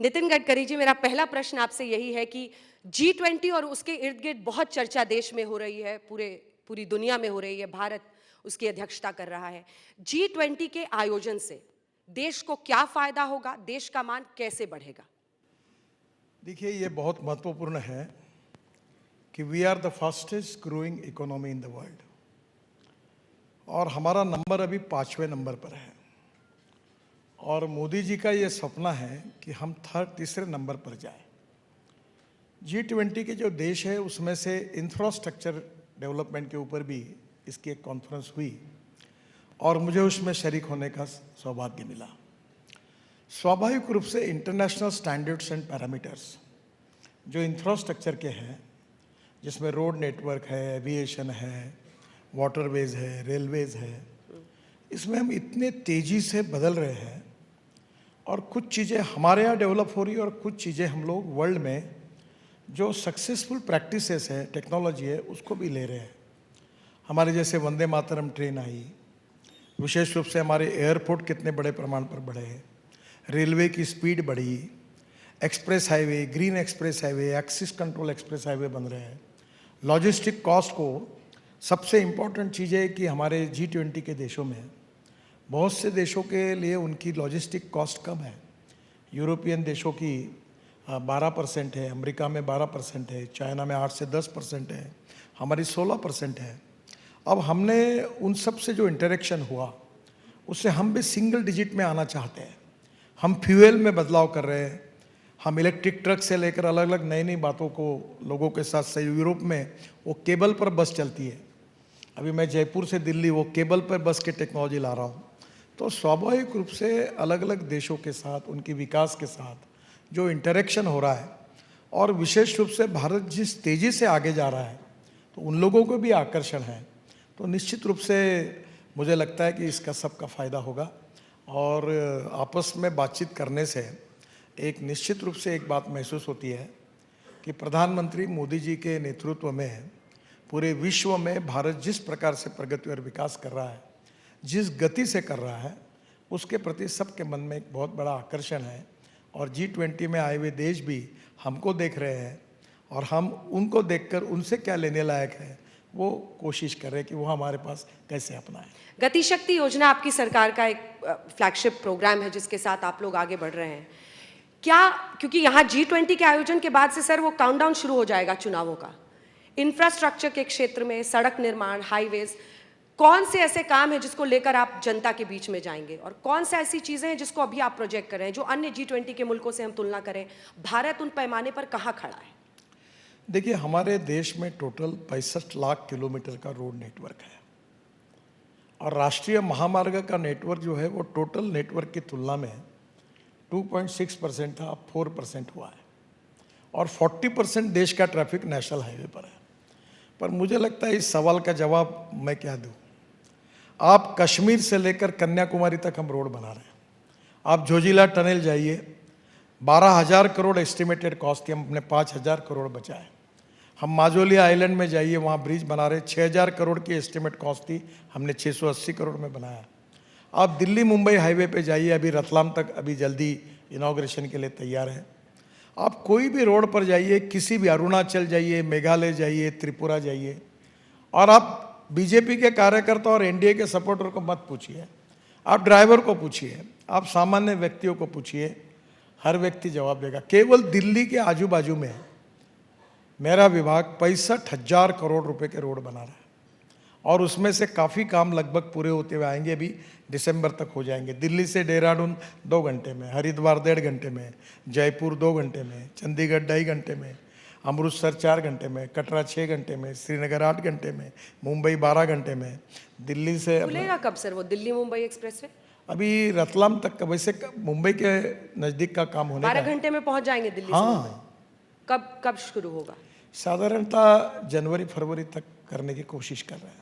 नितिन गडकरी जी, मेरा पहला प्रश्न आपसे यही है कि G20 और उसके इर्द गिर्द बहुत चर्चा देश में हो रही है, पूरी दुनिया में हो रही है, भारत उसकी अध्यक्षता कर रहा है। G20 के आयोजन से देश को क्या फायदा होगा, देश का मान कैसे बढ़ेगा? देखिए, ये बहुत महत्वपूर्ण है कि we are the fastest growing economy in the world और हमारा नंबर अभी 5वें नंबर पर है। और मोदी जी का ये सपना है कि हम तीसरे नंबर पर जाएं। G20 के जो देश है उसमें से इंफ्रास्ट्रक्चर डेवलपमेंट के ऊपर भी इसकी एक कॉन्फ्रेंस हुई और मुझे उसमें शरीक होने का सौभाग्य मिला। स्वाभाविक रूप से इंटरनेशनल स्टैंडर्ड्स एंड पैरामीटर्स जो इंफ्रास्ट्रक्चर के हैं, जिसमें रोड नेटवर्क है, एविएशन है, वाटरवेज है, रेलवेज है, इसमें हम इतने तेज़ी से बदल रहे हैं और कुछ चीज़ें हमारे यहाँ डेवलप हो रही है और कुछ चीज़ें हम लोग वर्ल्ड में जो सक्सेसफुल प्रैक्टिसेस है, टेक्नोलॉजी है, उसको भी ले रहे हैं। हमारे जैसे वंदे मातरम ट्रेन आई, विशेष रूप से हमारे एयरपोर्ट कितने बड़े प्रमाण पर बढ़े, रेलवे की स्पीड बढ़ी, express highway, green express highway, axis control express highway बन रहे हैं। लॉजिस्टिक कॉस्ट को सबसे इम्पॉर्टेंट चीज़ है कि हमारे G20 के देशों में बहुत से देशों के लिए उनकी लॉजिस्टिक कॉस्ट कम है। यूरोपियन देशों की 12% है, अमेरिका में 12% है, चाइना में 8 से 10% है, हमारी 16% है। अब हमने उन सब से जो इंटरेक्शन हुआ उससे हम भी सिंगल डिजिट में आना चाहते हैं। हम फ्यूल में बदलाव कर रहे हैं, हम इलेक्ट्रिक ट्रक से लेकर अलग अलग नई नई बातों को लोगों के साथ सही। यूरोप में वो केबल पर बस चलती है, अभी मैं जयपुर से दिल्ली वो केबल पर बस की टेक्नोलॉजी ला रहा हूँ। तो स्वाभाविक रूप से अलग अलग देशों के साथ, उनके विकास के साथ जो इंटरेक्शन हो रहा है और विशेष रूप से भारत जिस तेज़ी से आगे जा रहा है तो उन लोगों को भी आकर्षण है। तो निश्चित रूप से मुझे लगता है कि इसका सबका फ़ायदा होगा और आपस में बातचीत करने से एक निश्चित रूप से एक बात महसूस होती है कि प्रधानमंत्री मोदी जी के नेतृत्व में पूरे विश्व में भारत जिस प्रकार से प्रगति और विकास कर रहा है, जिस गति से कर रहा है, उसके प्रति सबके मन में एक बहुत बड़ा आकर्षण है। और G20 में आए हुए देश भी हमको देख रहे हैं और हम उनको देखकर उनसे क्या लेने लायक है वो कोशिश कर रहे हैं कि वो हमारे पास कैसे अपनाएं। गति शक्ति योजना आपकी सरकार का एक फ्लैगशिप प्रोग्राम है जिसके साथ आप लोग आगे बढ़ रहे हैं। क्या, क्योंकि यहाँ G20 के आयोजन के बाद से सर वो काउंटडाउन शुरू हो जाएगा चुनावों का, इंफ्रास्ट्रक्चर के क्षेत्र में सड़क निर्माण, हाईवेज, कौन से ऐसे काम हैं जिसको लेकर आप जनता के बीच में जाएंगे और कौन सी ऐसी चीजें हैं जिसको अभी आप प्रोजेक्ट कर रहे हैं जो अन्य G20 के मुल्कों से हम तुलना करें, भारत उन पैमाने पर कहाँ खड़ा है? देखिए, हमारे देश में टोटल 65 लाख किलोमीटर का रोड नेटवर्क है और राष्ट्रीय महामार्ग का नेटवर्क जो है वो टोटल नेटवर्क की तुलना में 2.6% था, अब 4% हुआ है और 40% देश का ट्रैफिक नेशनल हाईवे पर है। पर मुझे लगता है इस सवाल का जवाब मैं क्या दूं। आप कश्मीर से लेकर कन्याकुमारी तक हम रोड बना रहे हैं। आप जोजिला टनल जाइए, 12,000 करोड़ एस्टिमेटेड कॉस्ट थी, हमने 5,000 करोड़ बचाए। हम माजोली आइलैंड में जाइए, वहाँ ब्रिज बना रहे, 6,000 करोड़ की एस्टिमेट कॉस्ट थी, हमने 680 करोड़ में बनाया। आप दिल्ली मुंबई हाईवे पे जाइए, अभी रतलाम तक अभी जल्दी इनॉग्रेशन के लिए तैयार है। आप कोई भी रोड पर जाइए, किसी भी अरुणाचल जाइए, मेघालय जाइए, त्रिपुरा जाइए, और आप बीजेपी के कार्यकर्ता और एनडीए के सपोर्टर को मत पूछिए, आप ड्राइवर को पूछिए, आप सामान्य व्यक्तियों को पूछिए, हर व्यक्ति जवाब देगा। केवल दिल्ली के आजू बाजू में मेरा विभाग 65,000 करोड़ रुपए के रोड बना रहा है और उसमें से काफ़ी काम लगभग पूरे होते हुए आएंगे, अभी दिसंबर तक हो जाएंगे। दिल्ली से देहरादून 2 घंटे में, हरिद्वार 1.5 घंटे में, जयपुर 2 घंटे में, चंडीगढ़ 2.5 घंटे में, अमृतसर 4 घंटे में, कटरा 6 घंटे में, श्रीनगर 8 घंटे में, मुंबई 12 घंटे में। दिल्ली से खुलेगा कब सर वो दिल्ली मुंबई एक्सप्रेस वे? अभी रतलाम तक का, वैसे मुंबई के नज़दीक का काम होने 12 घंटे में पहुंच जाएंगे दिल्ली से मुंबई। कब शुरू होगा? साधारणतः जनवरी फरवरी तक करने की कोशिश कर रहे हैं।